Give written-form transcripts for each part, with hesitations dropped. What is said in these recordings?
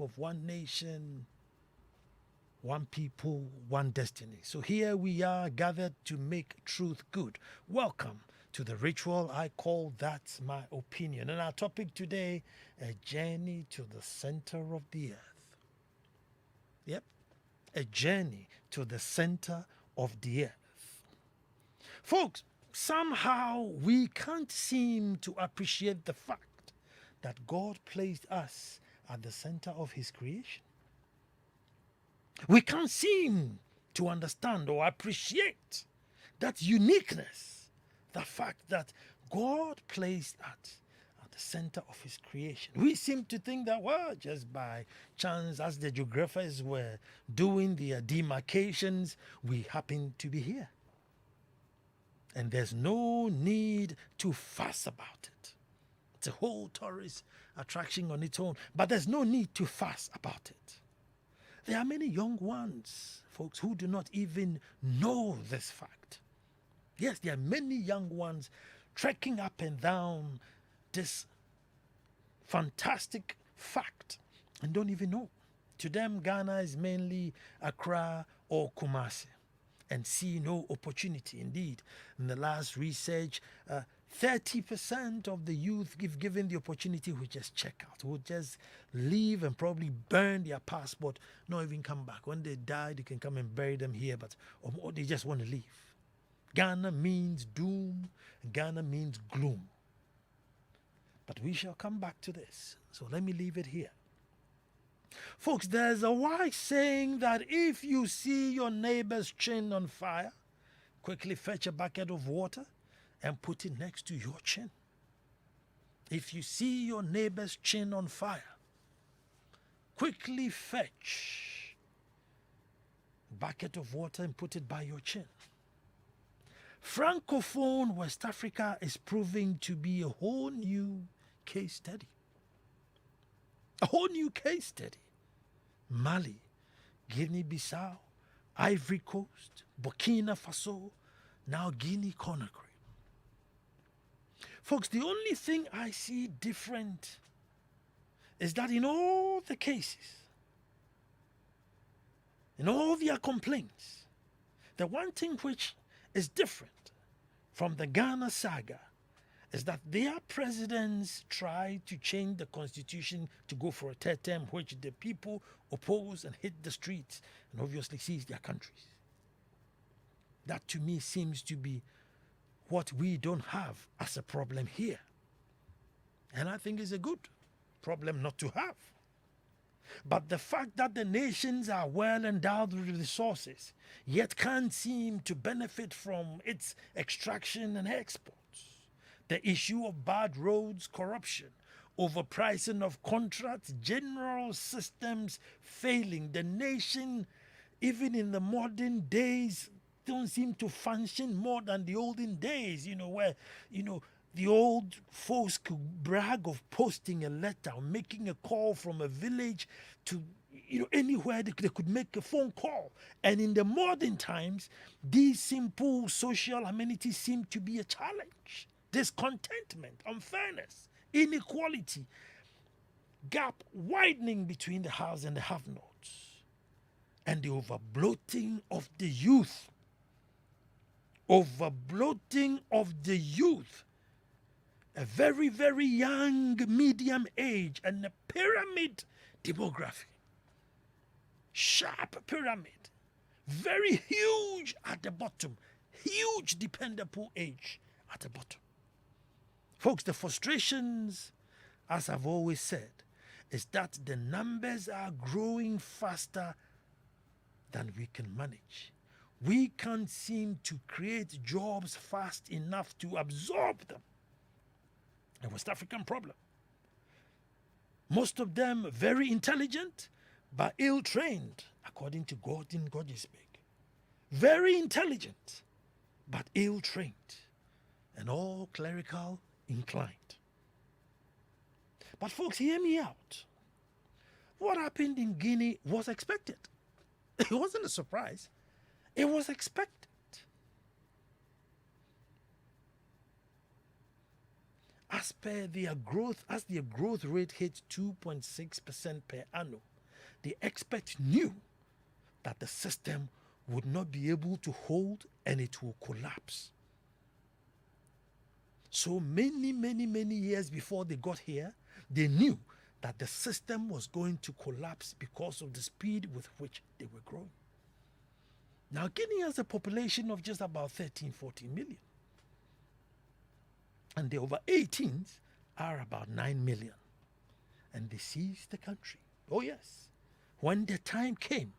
of one nation, one people, one destiny. So here we are gathered to make truth good. Welcome to the ritual I call That's My Opinion. And our topic today, a journey to the center of the earth. Yep, a journey to the center of the earth. Folks, somehow we can't seem to appreciate the fact that God placed us at the center of His creation. We can't seem to understand or appreciate that uniqueness, the fact that God placed us at the center of His creation. We seem to think that, well, just by chance, as the geographers were doing their demarcations, we happen to be here. And there's no need to fuss about it. It's a whole tourist attraction on its own, but there's no need to fuss about it. There are many young ones, folks, who do not even know this fact. Yes, there are many young ones trekking up and down this fantastic fact and don't even know. To them, Ghana is mainly Accra or Kumasi and see no opportunity. Indeed, in the last research, 30% of the youth, if given the opportunity, will just check out, will just leave and probably burn their passport, not even come back. When they die, they can come and bury them here, but or they just want to leave. Ghana means doom, Ghana means gloom. But we shall come back to this. So let me leave it here. Folks, there's a wise saying that if you see your neighbor's chin on fire, quickly fetch a bucket of water and put it next to your chin. If you see your neighbor's chin on fire, quickly fetch a bucket of water and put it by your chin. Francophone West Africa is proving to be a whole new case study. A whole new case study. Mali, Guinea-Bissau, Ivory Coast, Burkina Faso, now Guinea-Conakry. Folks, the only thing I see different is that in all the cases, in all their complaints, the one thing which is different from the Ghana saga is that their presidents tried to change the constitution to go for a third term, which the people oppose and hit the streets and obviously seize their countries. That to me seems to be what we don't have as a problem here. And I think it's a good problem not to have. But the fact that the nations are well endowed with resources, yet can't seem to benefit from its extraction and exports. The issue of bad roads, corruption, overpricing of contracts, general systems failing. The nation, even in the modern days, don't seem to function more than the olden days, where, the old folks could brag of posting a letter or making a call from a village to anywhere they could make a phone call. And in the modern times, these simple social amenities seem to be a challenge. Discontentment, unfairness, inequality, gap widening between the haves and the have-nots, and the overbloating of the youth. Overbloating of the youth. A very, very young, medium age, and a pyramid demography. Sharp pyramid. Very huge at the bottom. Huge dependable age at the bottom. Folks, the frustrations, as I've always said, is that the numbers are growing faster than we can manage. We can't seem to create jobs fast enough to absorb them. A West African problem. Most of them very intelligent, but ill-trained, according to Gordon Gordisbeck. Very intelligent, but ill-trained, and all clerical inclined. But folks, hear me out. What happened in Guinea was expected. It wasn't a surprise. It was expected. as their growth rate hit 2.6% per annum, the experts knew that the system would not be able to hold and it will collapse. So many years before they got here, they knew that the system was going to collapse because of the speed with which they were growing. Now, Guinea has a population of just about 13, 14 million. And the over 18s are about 9 million. And they seized the country. Oh, yes. When the time came,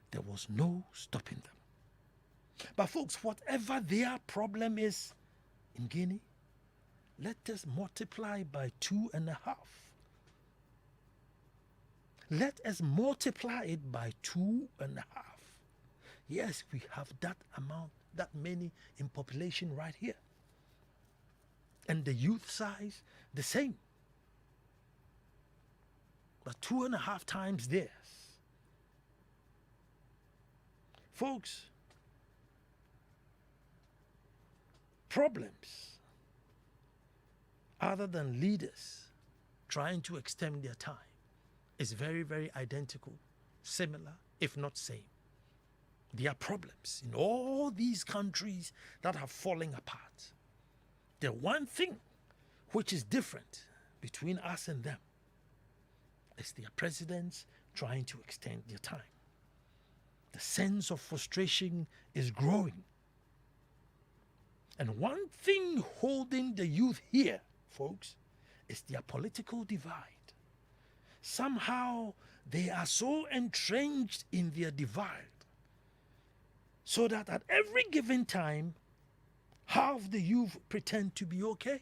there was no stopping them. But folks, whatever their problem is in Guinea, let us multiply by 2.5. Let us multiply it by 2.5. Yes, we have that amount, that many in population right here. And the youth size, the same. But 2.5 times theirs. Folks, problems other than leaders trying to extend their time is very identical, similar, if not same. There are problems in all these countries that are falling apart. The one thing which is different between us and them is their presidents trying to extend their time. The sense of frustration is growing. And one thing holding the youth here, folks, is their political divide. Somehow they are so entrenched in their divide so that at every given time, half the youth pretend to be okay.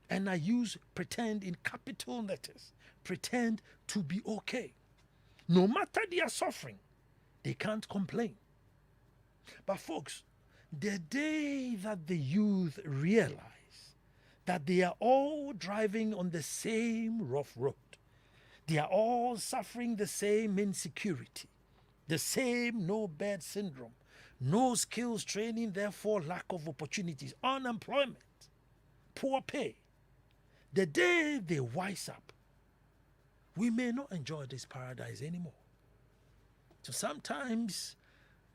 And I use pretend in capital letters. Pretend to be okay. No matter their suffering, they can't complain. But folks, the day that the youth realize that they are all driving on the same rough road, they are all suffering the same insecurity, the same no bed syndrome, no skills training, therefore lack of opportunities, unemployment, poor pay. The day they wise up, we may not enjoy this paradise anymore. So sometimes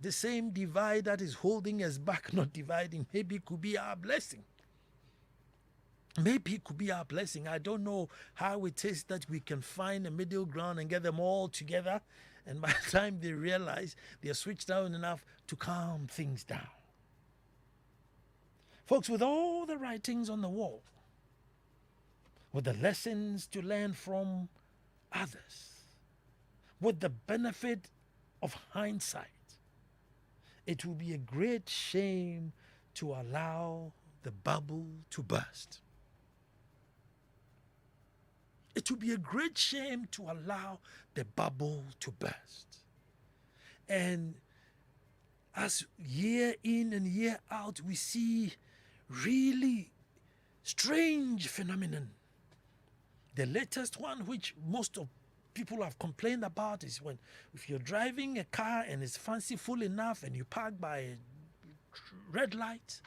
the same divide that is holding us back, not dividing, maybe it could be our blessing. Maybe it could be our blessing. I don't know how it is that we can find a middle ground and get them all together. And by the time they realize, they are switched down enough to calm things down. Folks, with all the writings on the wall, with the lessons to learn from others, with the benefit of hindsight, it will be a great shame to allow the bubble to burst. It would be a great shame to allow the bubble to burst. And as year in and year out, we see really strange phenomenon. The latest one, which most of people have complained about, is when if you're driving a car and it's fanciful enough and you park by a red light,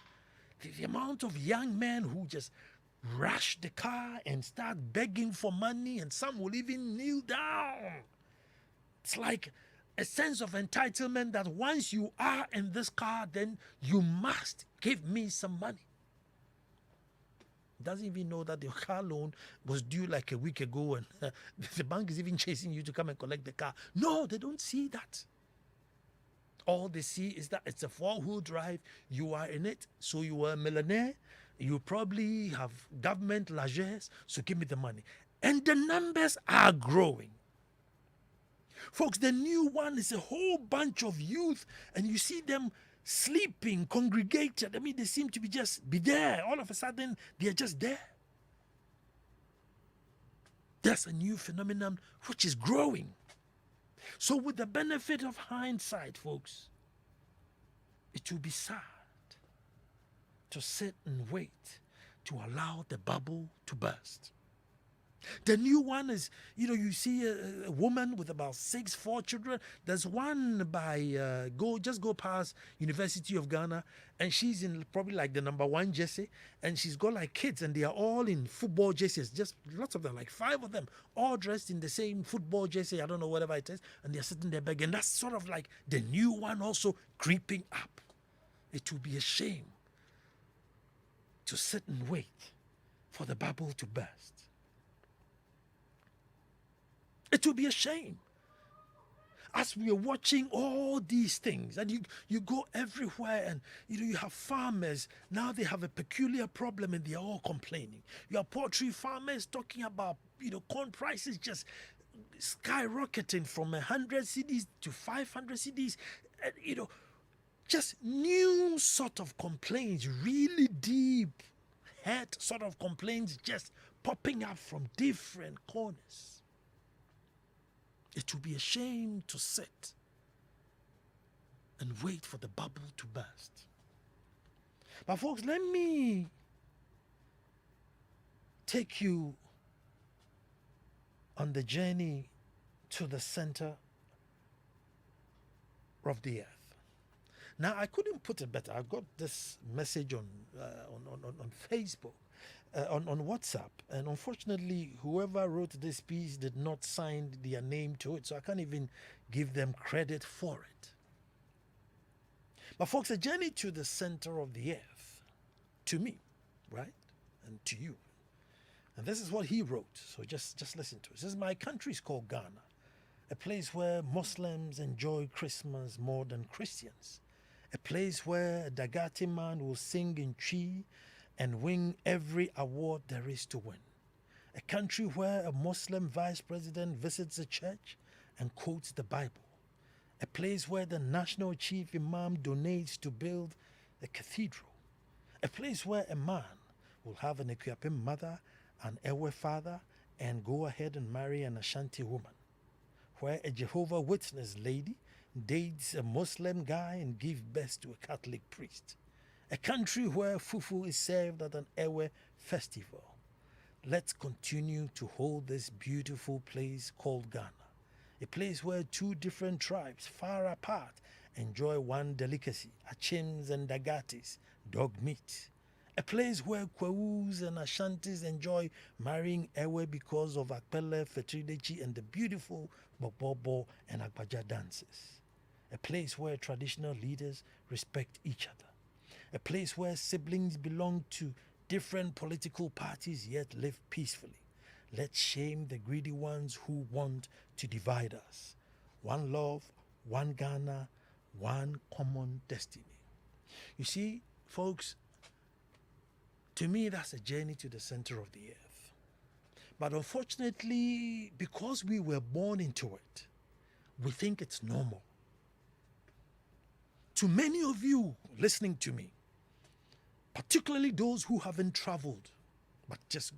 the amount of young men who just rush the car and start begging for money, and some will even kneel down. It's like a sense of entitlement that once you are in this car, then you must give me some money. Doesn't even know that the car loan was due like a week ago and the bank is even chasing you to come and collect the car. No, they don't see that. All they see is that it's a 4-wheel drive, you are in it, so you are a millionaire, you probably have government largesse, so give me the money. And the numbers are growing. Folks, the new one is a whole bunch of youth, and you see them sleeping, congregated. I mean, they seem to be there. All of a sudden, they're just there. That's a new phenomenon which is growing. So with the benefit of hindsight, folks, it will be sad to sit and wait to allow the bubble to burst. The new one is, you see a woman with about 4 children. There's one by just go past University of Ghana, and she's in probably like the number 1 jersey, and she's got like kids, and they are all in football jerseys. Just lots of them, like 5 of them, all dressed in the same football jersey. I don't know whatever it is, and they're sitting there begging. That's sort of like the new one also creeping up. It would be a shame to sit and wait for the bubble to burst. It will be a shame. As we are watching all these things, and you go everywhere, and you have farmers, now they have a peculiar problem and they are all complaining. You have poultry farmers talking about corn prices just skyrocketing from 100 cedis to 500 cedis. And, just new sort of complaints, really deep head sort of complaints just popping up from different corners. It would be a shame to sit and wait for the bubble to burst. But folks, let me take you on the journey to the center of the earth. Now, I couldn't put it better. I got this message on Facebook, on WhatsApp, and unfortunately, whoever wrote this piece did not sign their name to it, so I can't even give them credit for it. But folks, a journey to the center of the earth, to me, right, and to you. And this is what he wrote, so just listen to it. This is, my country is called Ghana, a place where Muslims enjoy Christmas more than Christians. A place where a Dagati man will sing in Chi and win every award there is to win. A country where a Muslim vice president visits a church and quotes the Bible. A place where the national chief imam donates to build a cathedral. A place where a man will have an Ekuapem mother, an Ewe father, and go ahead and marry an Ashanti woman. Where a Jehovah Witness lady dates a Muslim guy and gives birth to a Catholic priest. A country where fufu is served at an Ewe festival. Let's continue to hold this beautiful place called Ghana. A place where 2 different tribes far apart enjoy one delicacy, Achims and Dagatis, dog meat. A place where Kwawus and Ashantis enjoy marrying Ewe because of Akpele, Fetridechi, and the beautiful Bobobo and Agbaja dances. A place where traditional leaders respect each other. A place where siblings belong to different political parties yet live peacefully. Let's shame the greedy ones who want to divide us. One love, one Ghana, one common destiny. You see, folks, to me, that's a journey to the center of the earth. But unfortunately, because we were born into it, we think it's normal. To many of you listening to me, particularly those who haven't traveled, but just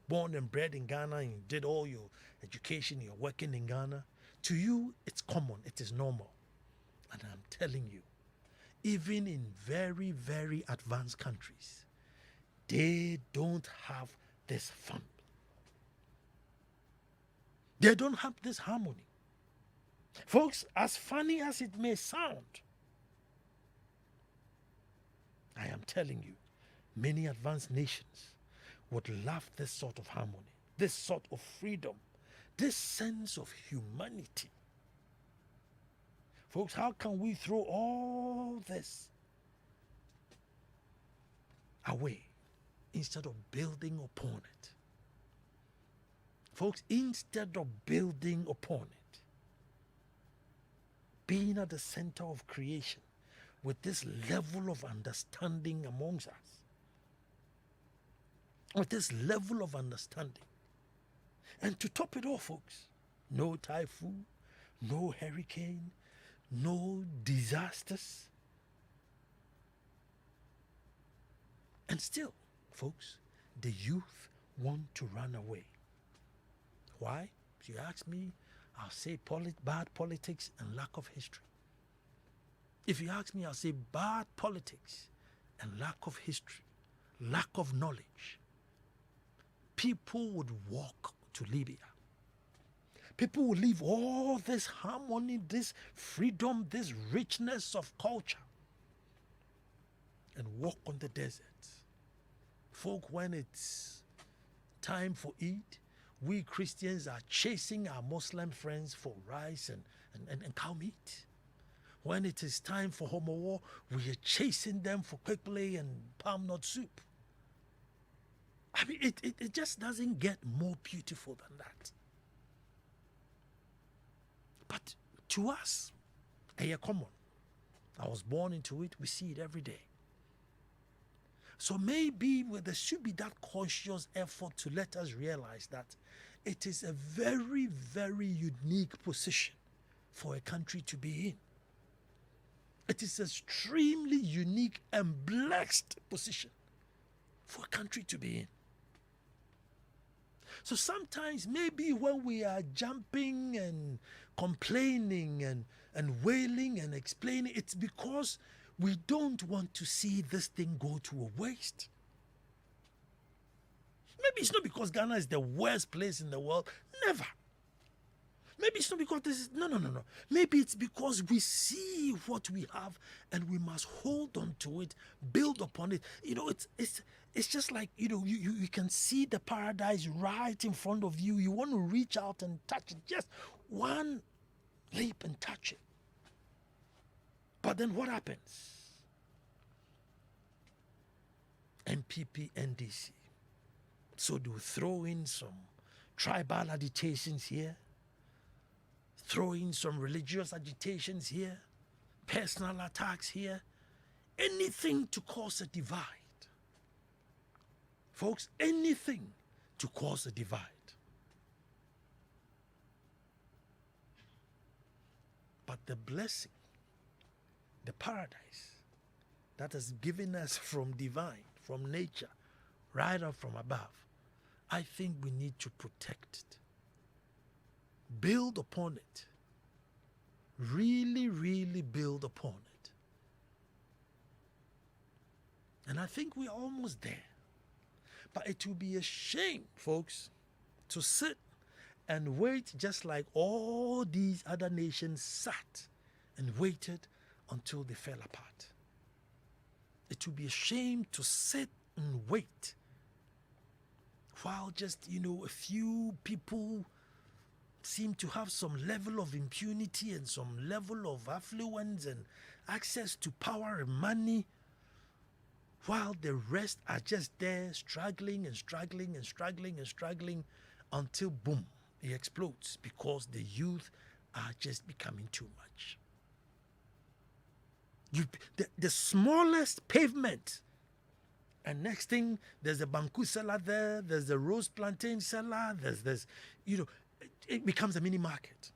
born and bred in Ghana and you did all your education, you're working in Ghana, to you, it's common, it is normal. And I'm telling you, even in very, very advanced countries, they don't have this fun. They don't have this harmony. Folks, as funny as it may sound, I am telling you, many advanced nations would love this sort of harmony, this sort of freedom, this sense of humanity. Folks, how can we throw all this away instead of building upon it? Folks, instead of building upon it, being at the center of creation with this level of understanding amongst us, with this level of understanding. And to top it all, folks, no typhoon, no hurricane, no disasters. And still, folks, the youth want to run away. Why? If you ask me, I'll say bad politics and lack of history. If you ask me, I'll say bad politics and lack of history, lack of knowledge. People would walk to Libya. People will leave all this harmony, this freedom, this richness of culture and walk on the desert. Folk, when it's time for Eid, we Christians are chasing our Muslim friends for rice and cow meat. When it is time for Homo War, we are chasing them for kwekle and palm nut soup. I mean, it just doesn't get more beautiful than that. But to us, a common. I was born into it. We see it every day. So maybe there should be that conscious effort to let us realize that it is a very, very unique position for a country to be in. It is an extremely unique and blessed position for a country to be in. So sometimes maybe when we are jumping and complaining and wailing and explaining, it's because we don't want to see this thing go to a waste. Maybe it's not because Ghana is the worst place in the world. Never. Maybe it's not because this is... No. Maybe it's because we see what we have and we must hold on to it, build upon it. You know, it's just like, you know, you can see the paradise right in front of you. You want to reach out and touch it. Just one leap and touch it. But then what happens? MPP, NDC. So do throw in some tribal agitations here, throw in some religious agitations here, personal attacks here, anything to cause a divide. Folks, anything to cause a divide. But the blessing, the paradise that has given us from divine, from nature, right up from above, I think we need to protect it. Build upon it. Really, really build upon it. And I think we're almost there. But it will be a shame, folks, to sit and wait just like all these other nations sat and waited until they fell apart. It will be a shame to sit and wait while just, you know, a few people seem to have some level of impunity and some level of affluence and access to power and money, while the rest are just there struggling and struggling and struggling and struggling until boom, it explodes because the youth are just becoming too much. The smallest pavement, and next thing, there's a banku seller there, there's a rose plantain seller, there's you know, it becomes a mini market.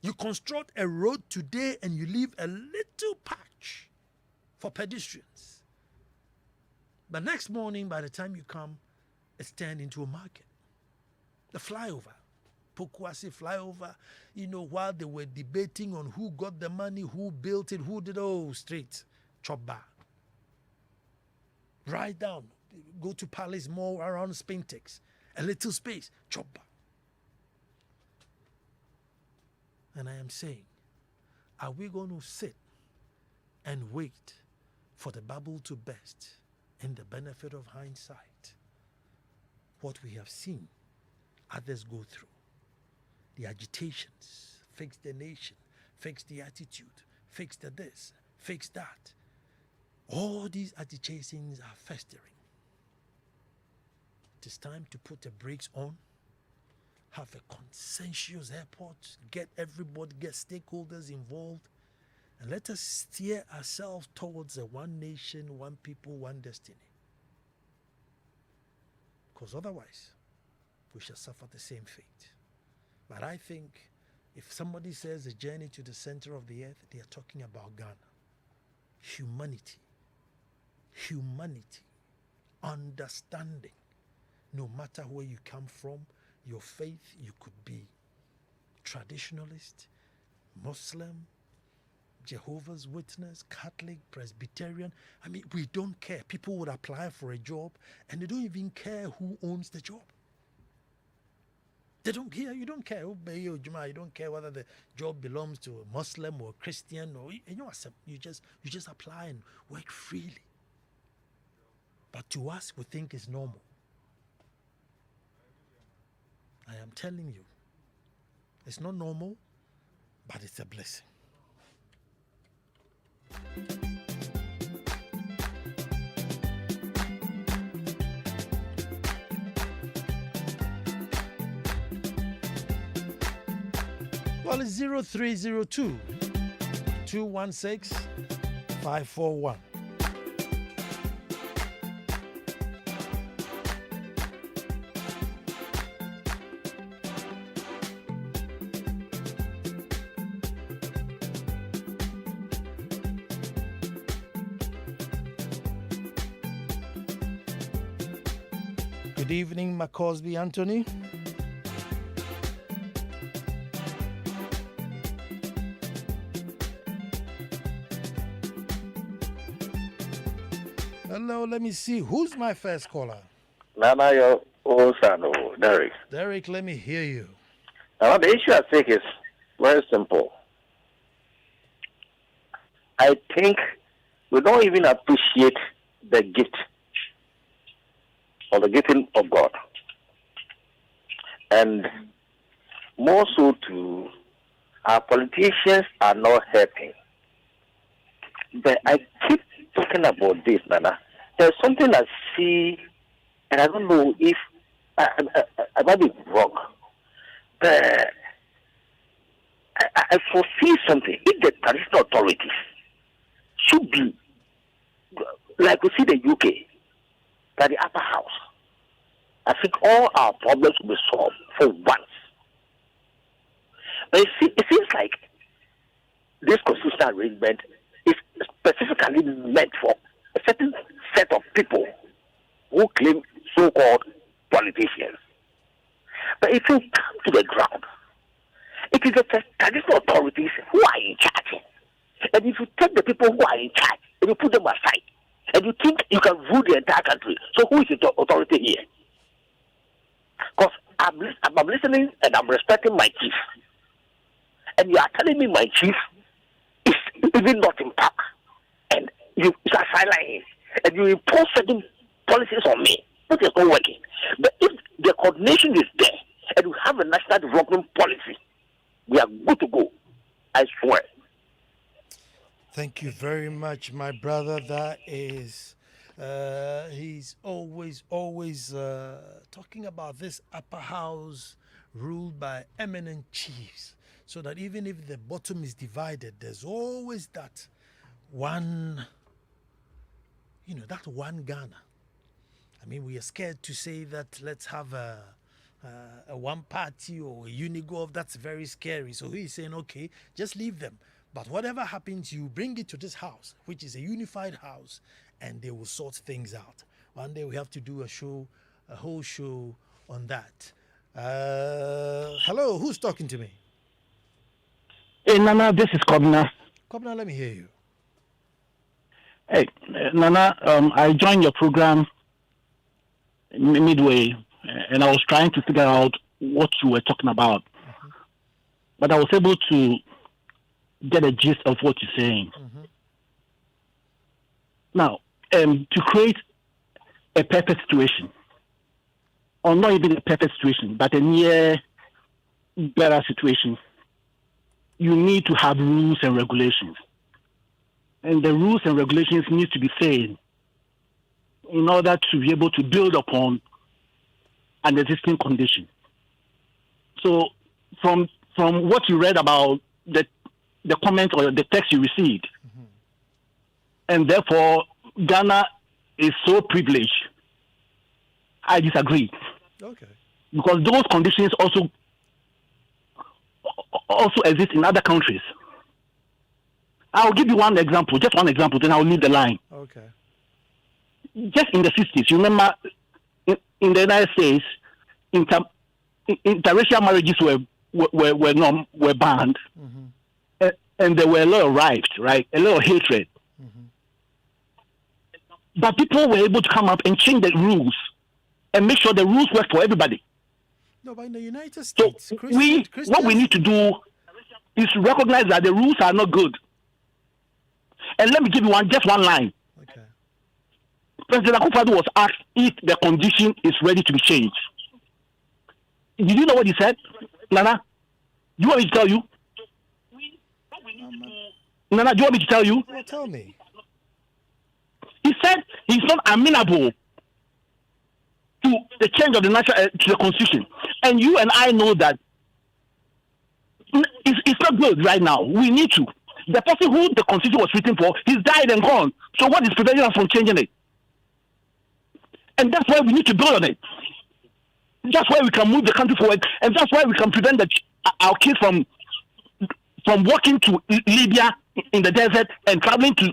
You construct a road today and you leave a little patch for pedestrians. But next morning, by the time you come, it's turned into a market. The flyover, Pokuasi flyover, you know, while they were debating on who got the money, who built it, who did, straight, chop bar. Right down, go to Palace Mall around Spintex, a little space, chop bar. And I am saying, are we going to sit and wait for the bubble to burst in the benefit of hindsight? What we have seen others go through, the agitations, fix the nation, fix the attitude, fix the this, fix that. All these agitations are festering. It is time to put the brakes on, have a consensus airport, get everybody, get stakeholders involved, and let us steer ourselves towards a one nation, one people, one destiny. Because otherwise, we shall suffer the same fate. But I think if somebody says a journey to the center of the earth, they are talking about Ghana. Humanity, understanding. No matter where you come from, your faith, you could be traditionalist, Muslim, Jehovah's Witness, Catholic, Presbyterian. I mean, we don't care. People would apply for a job and they don't even care who owns the job. They don't care. You don't care. You don't care whether the job belongs to a Muslim or a Christian or you just apply and work freely. But to us, we think it's normal. I am telling you, it's not normal, but it's a blessing. Well, it's 0302 216 541. Good evening, McCosby Anthony. Hello, let me see. Who's my first caller? Nana Ansah, Derek. Derek, let me hear you. Now, the issue I think is very simple. I think we don't even appreciate the gift or the gifting of God. And more so to our politicians are not helping. But I keep talking about this, Nana. There's something I see, and I don't know if I might be wrong. But I foresee something. If the traditional authorities should be like we see the UK, by the upper house, I think all our problems will be solved for once. But it seems like this constitutional arrangement is specifically meant for a certain set of people who claim so-called politicians. But if you come to the ground, it is the traditional authorities who are in charge. And if you take the people who are in charge and you put them aside, and you think you can rule the entire country, so who is the authority here? Because I'm listening and I'm respecting my chief. And you are telling me my chief is even not in power. And you are silencing him. And you impose certain policies on me. That is not working. But if the coordination is there and we have a national development policy, we are good to go. I swear. Thank you very much, my brother. That is, he's always talking about this upper house ruled by eminent chiefs. So that even if the bottom is divided, there's always that one, that one Ghana. I mean, we are scared to say that let's have a one party or a unigov. That's very scary. So he's saying, okay, just leave them. But whatever happens, you bring it to this house, which is a unified house, and they will sort things out. One day we have to do a whole show on that. Hello, who's talking to me? Hey, Nana, this is Kobna. Kobna, let me hear you. Hey, Nana, I joined your program midway, and I was trying to figure out what you were talking about. Mm-hmm. But I was able to get a gist of what you're saying. Mm-hmm. Now, to create a perfect situation, or not even a perfect situation, but a near better situation, you need to have rules and regulations. And the rules and regulations need to be sane in order to be able to build upon an existing condition. So from what you read about the comment or the text you received, mm-hmm. and therefore Ghana is so privileged, I disagree. Okay. Because those conditions also exist in other countries. I'll give you one example, just one example, then I'll leave the line. Okay. Just in the 60s, you remember in the United States, interracial marriages were banned, mm-hmm. and there were a lot of riots, right? A lot of hatred. Mm-hmm. But people were able to come up and change the rules and make sure the rules work for everybody. No, but in the United So States, what we Christians. need to do is to recognize that the rules are not good. And let me give you just one line. Okay. President Akufo-Addo was asked if the condition is ready to be changed. Did you know what he said, Nana? Do you want me to tell you? Nana, do you want me to tell you? Well, tell me. He said he's not amenable to the change of the national to the constitution. And you and I know that it's not good right now. We need to. The person who the constitution was written for, he's died and gone. So what is preventing us from changing it? And that's why we need to build on it. That's why we can move the country forward, and that's why we can prevent our kids from walking to Libya in the desert and traveling to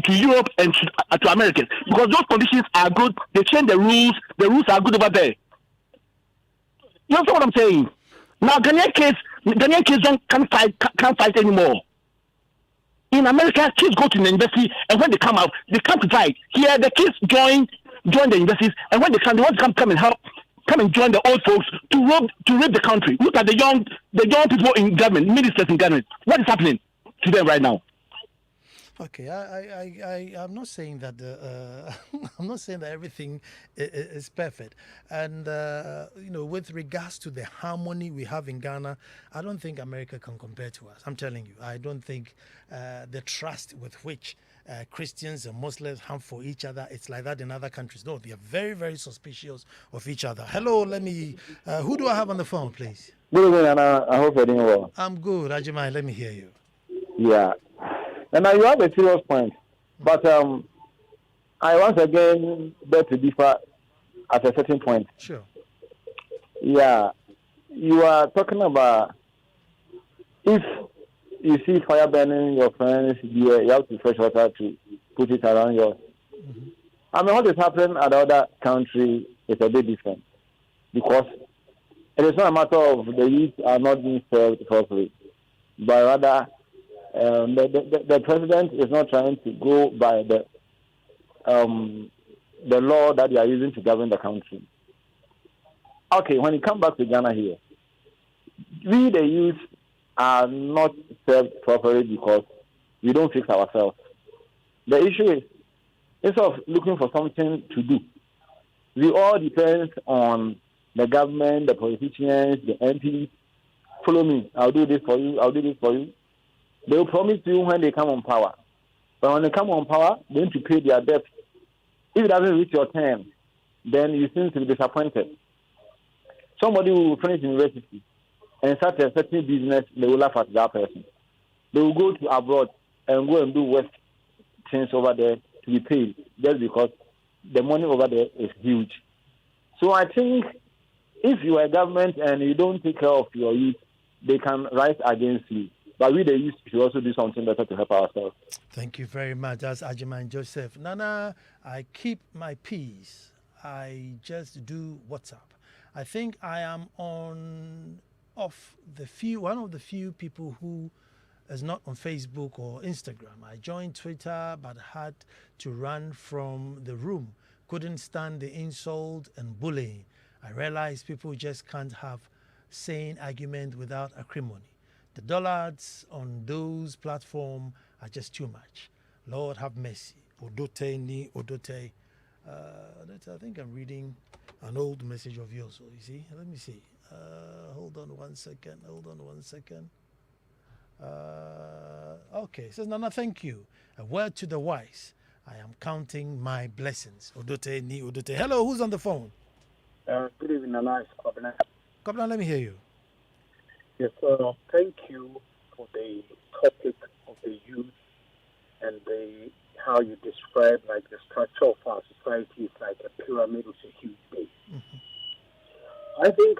Europe and to America, because those conditions are good. They change the rules. The rules are good over there. You understand what I'm saying? Now Ghanaian kids can't fight anymore. In America, kids go to the university, and when they come out, they come to fight. Here, the kids join the universities, and when they want to come and help, come and join the old folks to rape the country. Look at the young people in government, ministers in government. What is happening to them right now? Okay, I'm not saying that I'm not saying that everything is perfect, and with regards to the harmony we have in Ghana, I don't think America can compare to us. I'm telling you, I don't think the trust with which Christians and Muslims have for each other, it's like that in other countries. No, they are very, very suspicious of each other. Hello, who do I have on the phone, please? Good evening, Nana. I hope you're doing well. I'm good, Ajimai. Let me hear you. Yeah. And now you have a serious point, but I once again beg to differ at a certain point. Sure. Yeah, you are talking about if you see fire burning your friends, you have to fetch water to put it around yours. Mm-hmm. I mean, what is happening at the other country is a bit different, because it is not a matter of the youth are not being served properly, but rather the president is not trying to go by the law that they are using to govern the country. Okay, when you come back to Ghana here, we the youth are not served properly because we don't fix ourselves. The issue is, instead of looking for something to do, we all depend on the government, the politicians, the MPs. Follow me, I'll do this for you, I'll do this for you. They will promise you when they come on power. But when they come on power, they need to pay their debt. If it doesn't reach your term, then you seem to be disappointed. Somebody will finish university and start a certain business, they will laugh at that person. They will go to abroad and go and do West things over there to be paid, just because the money over there is huge. So I think if you are a government and you don't take care of your youth, they can rise against you. But we, the youth, should also do something better to help ourselves. Thank you very much. That's Ajiman Joseph. Nana, I keep my peace. I just do WhatsApp. I think I am one of the few people who is not on Facebook or Instagram. I joined Twitter but had to run from the room. Couldn't stand the insult and bullying. I realized people just can't have sane argument without acrimony. The dollars on those platforms are just too much. Lord have mercy. Odote ni odote. I think I'm reading an old message of yours. So you see, let me see. Hold on one second. Okay, it says Nana, thank you. A word to the wise. I am counting my blessings. Odote ni odote. Hello, who's on the phone? Good evening, Nana. It's Kwabena. Kwabena, let me hear you. Yes, thank you for the topic of the youth and how you describe like the structure of our society is like a pyramid with a huge base. Mm-hmm. I think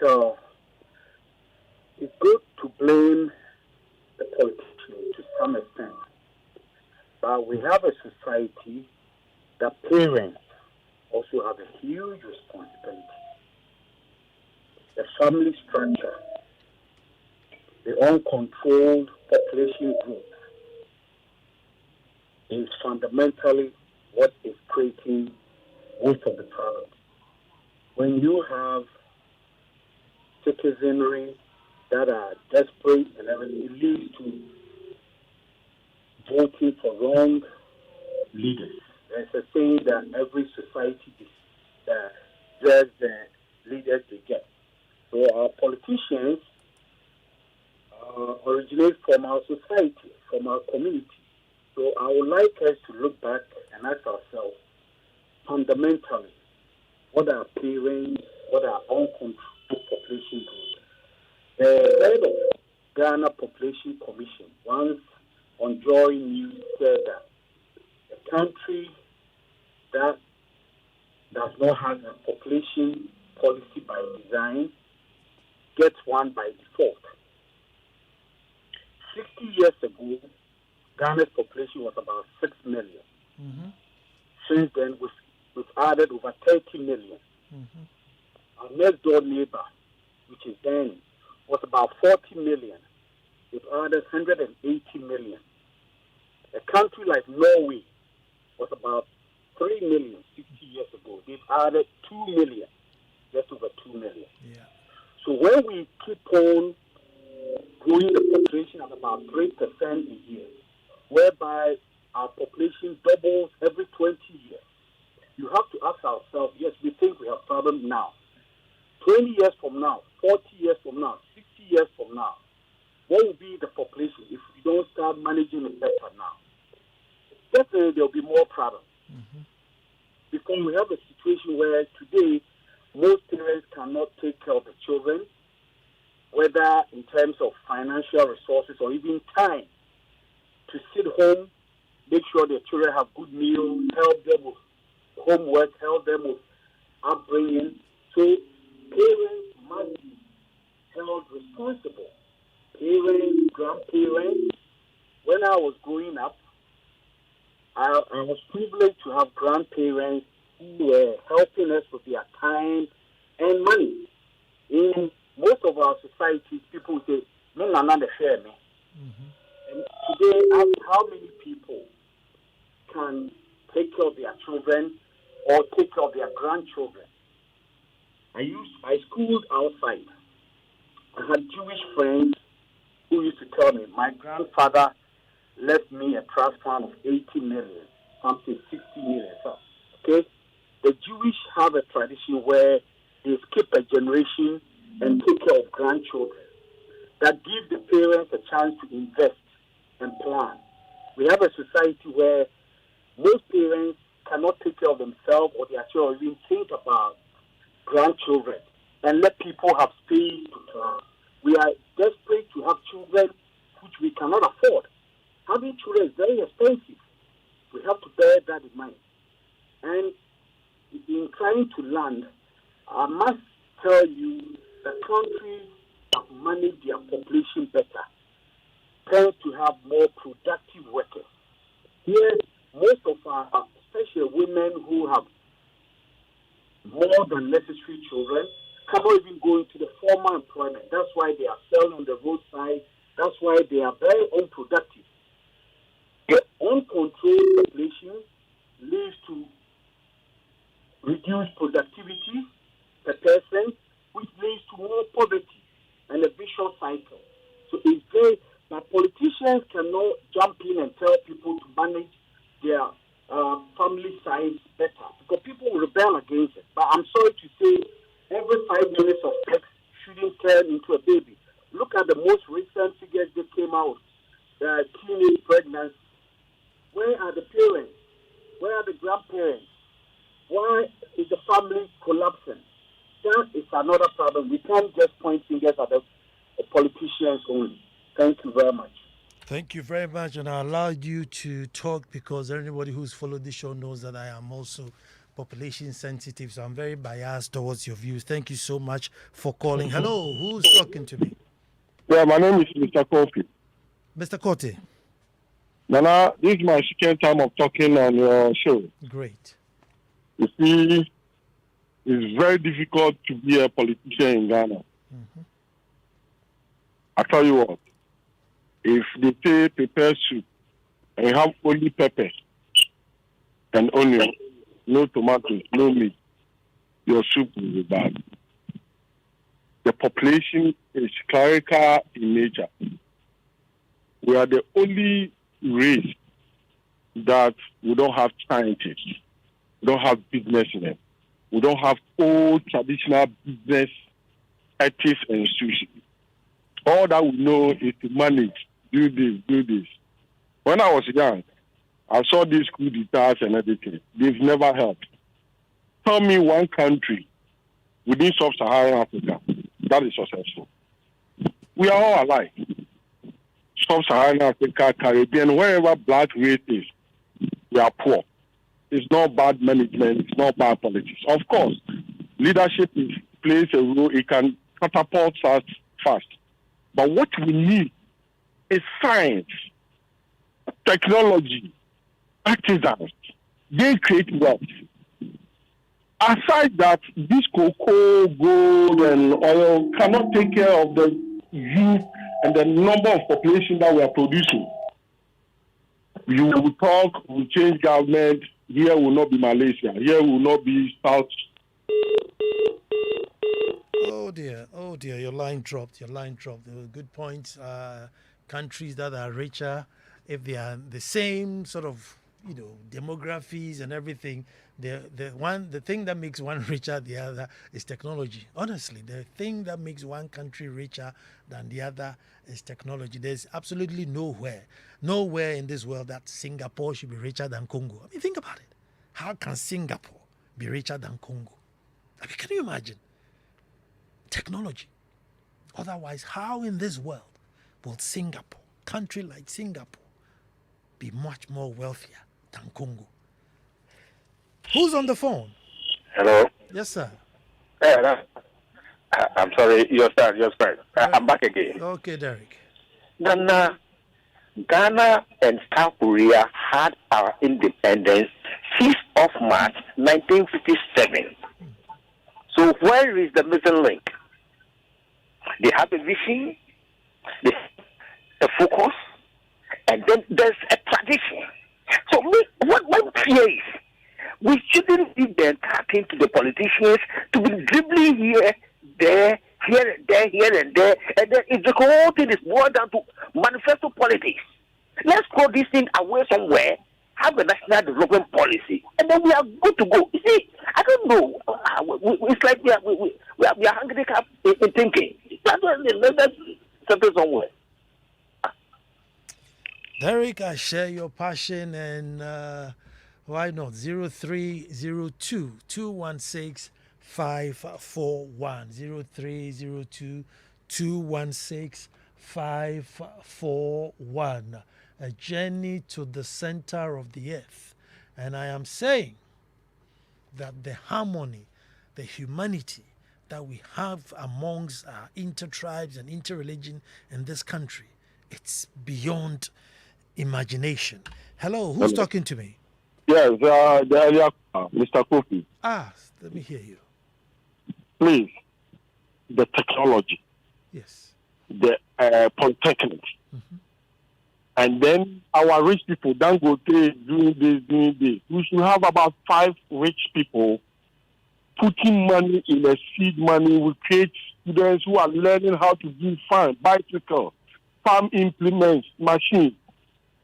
it's good to blame the politicians to some extent, but we have a society that parents also have a huge responsibility. The family structure, the uncontrolled population growth is fundamentally what is creating most of the problems. When you have citizenry that are desperate and everything. It leads to voting for wrong leaders. There's a saying that every society deserves the leaders they get. So our politicians originate from our society, from our community. So I would like us to look back and ask ourselves, fundamentally, what are parents, what are uncontrolled population groups? The head of Ghana Population Commission once on Joy News said that a country that does not have a population policy by design gets one by default. 60 years ago, Ghana's population was about 6 million. Mm-hmm. Since then, we've added over 30 million. Mm-hmm. Our next door neighbor, which is Benin, was about 40 million. We've added 180 million. A country like Norway was about 3 million 60 years ago. They've added 2 million, just over 2 million. Yeah. So when we keep on growing the population at about 3% a year, whereby our population doubles every 20 years, you have to ask ourselves, yes, we think we have problems now. 20 years from now, 40 years from now, 60 years from now, what will be the population if we don't start managing it better now? Definitely there will be more problems. Mm-hmm. Because we have a situation where today most parents cannot take care of the children, whether in terms of financial resources or even time to sit home, make sure their children have good meals, help them with homework, help them with upbringing. So parents must be held responsible. Parents, grandparents. When I was growing up, I was privileged to have grandparents who were helping us with their time and money. In most of our societies, people say, "No, Nana, share me." And today, ask how many people can take care of their children or take care of their grandchildren. I schooled outside. I had Jewish friends who used to tell me, my grandfather left me a trust fund of 80 million, something 60 million. So, okay? The Jewish have a tradition where they skip a generation and take care of grandchildren. That gives the parents a chance to invest and plan. We have a society where most parents cannot take care of themselves or their children, or even think about grandchildren, and let people have space to plan. We are desperate to have children which we cannot afford. Having children is very expensive. We have to bear that in mind. And in trying to land, I must tell you that countries that manage their population better tend to have more productive workers. Here, most of our, especially women who have more than necessary children, cannot even go into the formal employment. That's why they are selling on the roadside. That's why they are very unproductive. The uncontrolled population leads to reduced productivity per person, which leads to more poverty and a vicious cycle. So it's very, but politicians cannot jump in and tell people to manage their family size better, because people will rebel against it. But I'm sorry to say, every 5 minutes of sex shouldn't turn into a baby. Look at the most recent figures that came out, teenage pregnancy. Where are the parents? Where are the grandparents? Why is the family collapsing? That is another problem. We can't just point fingers at the politicians only. Thank you very much. Thank you very much, and I allowed you to talk because anybody who's followed this show knows that I am also population sensitive, so I'm very biased towards your views. Thank you so much for calling. Hello, who's talking to me? Yeah, my name is Mr. Kofi. Mr. Kote. Nana, this is my second time of talking on your show. Great. You see, it's very difficult to be a politician in Ghana. Mm-hmm. I tell you what, if they say prepare soup and you have only pepper and onion, no tomatoes, no meat, your soup will be bad. the population is clerical in nature. We are the only race that we don't have scientists, we don't have businessmen, we don't have old traditional business ethics and institutions. All that we know is to manage, do this. When I was young, I saw these coup d'etats and everything. They've never helped. Tell me one country within sub-Saharan Africa that is successful. We are all alike. Sub-Saharan Africa, Caribbean, wherever black race is, we are poor. It's not bad management, it's not bad politics. Of course, leadership plays a role, it can catapult us fast. But what we need is science, technology, artisans. They create wealth. Aside that, this cocoa, gold, and oil cannot take care of the youth and the number of population that we are producing. You will talk, we will change government. Here will not be Malaysia. Here will not be South. Oh dear, your line dropped. There were good points. Countries that are richer, if they are the same sort of, demographies and everything, the thing that makes one richer than the other is technology. Honestly, the thing that makes one country richer than the other is technology. There's absolutely nowhere in this world that Singapore should be richer than Congo. I mean, think about it. How can Singapore be richer than Congo? I mean, can you imagine? Technology. Otherwise, how in this world will Singapore, country like Singapore, be much more wealthier than Congo? Who's on the phone? Hello. Yes, sir. I'm sorry, your start. I'm back again. Okay, Derek. Ghana and South Korea had our independence 6th of March 1957. So where is the missing link? They have a vision, they have a focus, and then there's a tradition. So what my fear is, we shouldn't be then tapping to the politicians to be dribbling here, there, and then if the whole thing is boiled down to manifesto politics. Let's throw this thing away somewhere, have a national development policy, and then we are good to go. You see, I don't know. It's like we are handicapped in thinking. Let's settle somewhere. Derek, I share your passion, and why not? 0302 216 541. 0302 216 541. A journey to the center of the earth. And I am saying that the harmony, the humanity that we have amongst our inter-tribes and inter-religion in this country, it's beyond imagination. Hello, who's talking to me? Yes, the earlier Mr. Kofi. Let me hear you. Please, the technology. Yes. The polytechnics. Mm-hmm. And then our rich people don't go doing this. We should have about 5 rich people putting money in a seed money. We create students who are learning how to do farm, bicycle, farm implements, machines.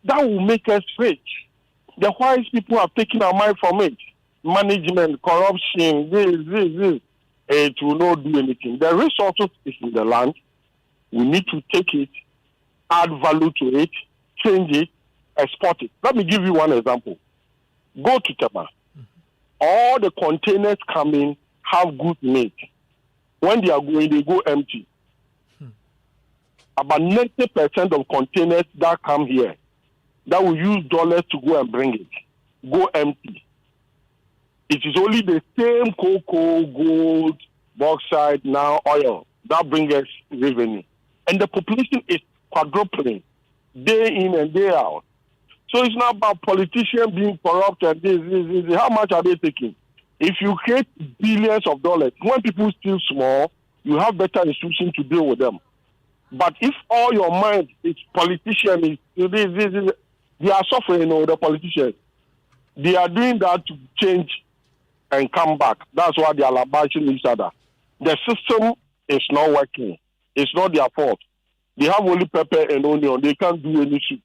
That will make us rich. The wise people are taking our money from it. Management, corruption, this. It will not do anything. The resources is in the land. We need to take it, add value to it, change it, export it. Let me give you one example. Go to Tema. Mm-hmm. All the containers coming have good meat. When they are going, they go empty. About 90% of containers that come here, that will use dollars to go and bring it, go empty. It is only the same cocoa, gold, bauxite, now oil, that brings us revenue. And the population is quadrupling day in and day out. So it's not about politicians being corrupt and this. How much are they taking? If you create billions of dollars, when people steal small, you have better institutions to deal with them. But if all your mind is politicians, they are suffering, the politicians. They are doing that to change and come back. That's why they are bashing each other. The system is not working. It's not their fault. They have only pepper and onion. They can't do any soup.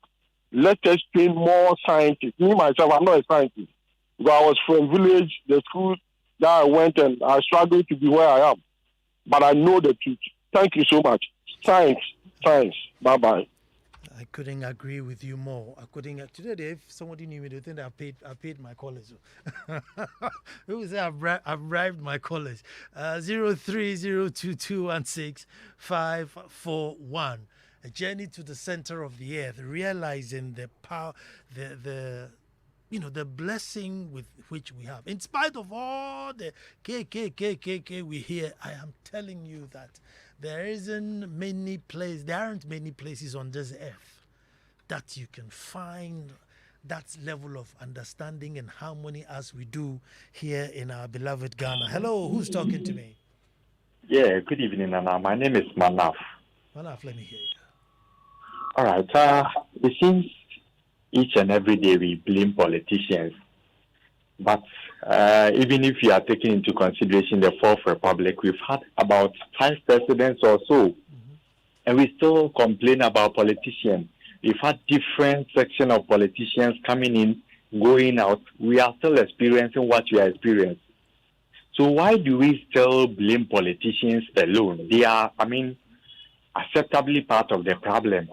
Let us train more scientists. Me, myself, I'm not a scientist. But I was from village, the school that I went, and I struggled to be where I am. But I know the truth. Thank you so much. Science. Bye-bye. I couldn't agree with you more. I couldn't. Today, if somebody knew me, they think I paid my college. Who would say I've bribed my college? 0302216541. A journey to the center of the earth, realizing the power, the blessing with which we have. In spite of all the KKKKK we hear, I am telling you that there aren't many places on this earth that you can find that level of understanding and harmony as we do here in our beloved Ghana. Hello, who's talking to me? Yeah, good evening, Nana. My name is Manaf. Manaf, let me hear you. All right. It seems each and every day we blame politicians. But even if you are taking into consideration the Fourth Republic, we've had about 5 presidents or so. And we still complain about politicians. We've had different sections of politicians coming in, going out. We are still experiencing what we are experiencing. So why do we still blame politicians alone? They are, acceptably part of the problem.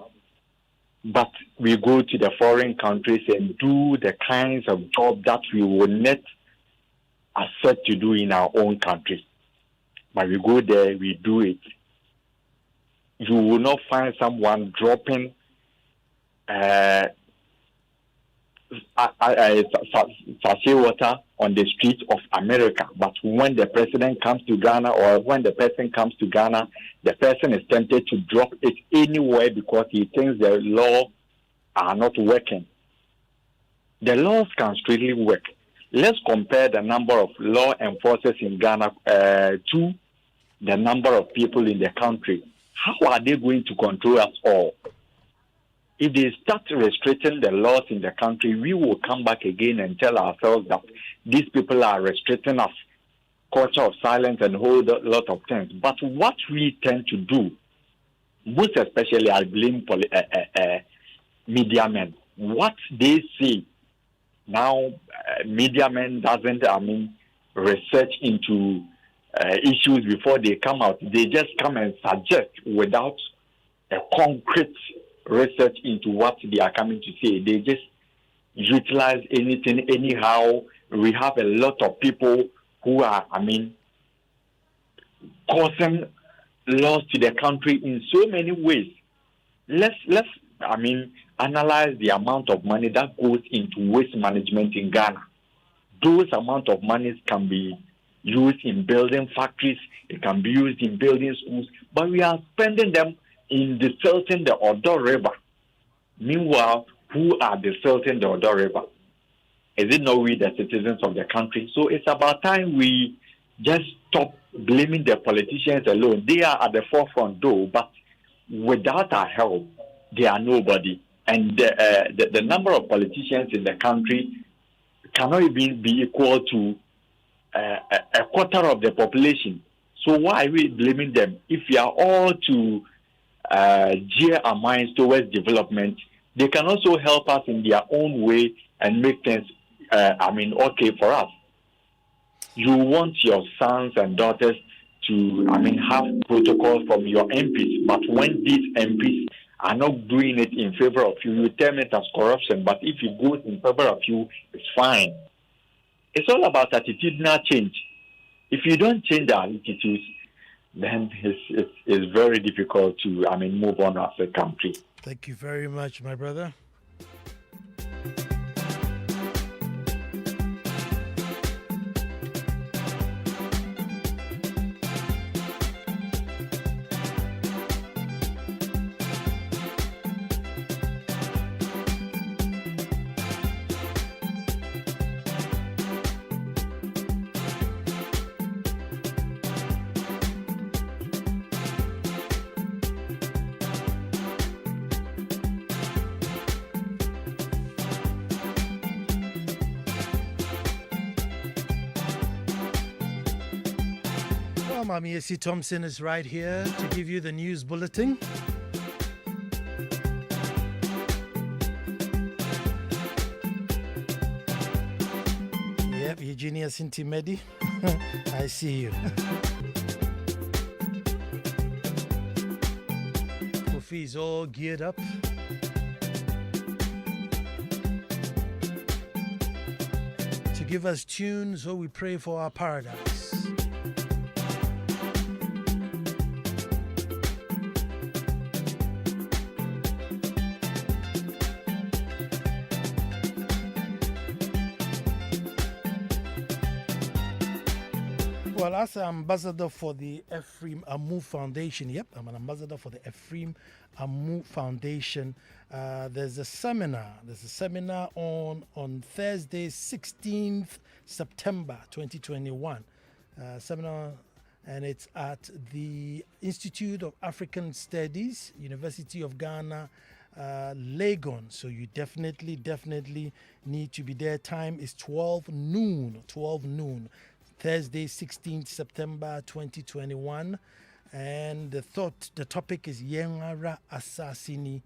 But we go to the foreign countries and do the kinds of job that we will not accept to do in our own countries. But we go there, we do it. You will not find someone dropping sachet water on the streets of America. But when the president comes to Ghana, or when the person comes to Ghana, the person is tempted to drop it anywhere because he thinks the law are not working. The laws can strictly work. Let's compare the number of law enforcers in Ghana to the number of people in the country. How are they going to control us all? If they start restricting the laws in the country, we will come back again and tell ourselves that these people are restricting us. Culture of silence and a whole lot of things. But what we tend to do, most especially I blame media men. What they say now, media men doesn't, research into issues before they come out. They just come and suggest without a concrete research into what they are coming to say. They just utilize anything anyhow. We have a lot of people who are, causing loss to the country in so many ways. Let's analyze the amount of money that goes into waste management in Ghana. Those amount of monies can be used in building factories, it can be used in building schools, but we are spending them in desilting the Odo River. Meanwhile, who are desilting the Odo River? Is it not we, the citizens of the country? So it's about time we just stop blaming the politicians alone. They are at the forefront though, but without our help, they are nobody. And the number of politicians in the country cannot even be equal to a quarter of the population. So why are we blaming them? If we are all to gear our minds towards development, they can also help us in their own way and make things okay for us. You want your sons and daughters to have protocols from your MPs, but when these MPs are not doing it in favor of you, you term it as corruption. But if it goes in favor of you, it's fine. It's all about attitudinal change. If you don't change our attitudes, then it's very difficult to move on as a country. Thank you very much, my brother. Well, Mami Essie Thompson is right here to give you the news bulletin. Yep, Eugenia Sintimedi. I see you. Kofi is all geared up. To give us tunes, so we pray for our paradise. Well, as an ambassador for the Ephraim Amu Foundation, yep, I'm an ambassador for the Ephraim Amu Foundation. There's a seminar. On Thursday, 16th September 2021. Seminar, and it's at the Institute of African Studies, University of Ghana, Legon. So you definitely need to be there. Time is 12 noon. Thursday, 16th September 2021, and the topic is Yengara Assassini,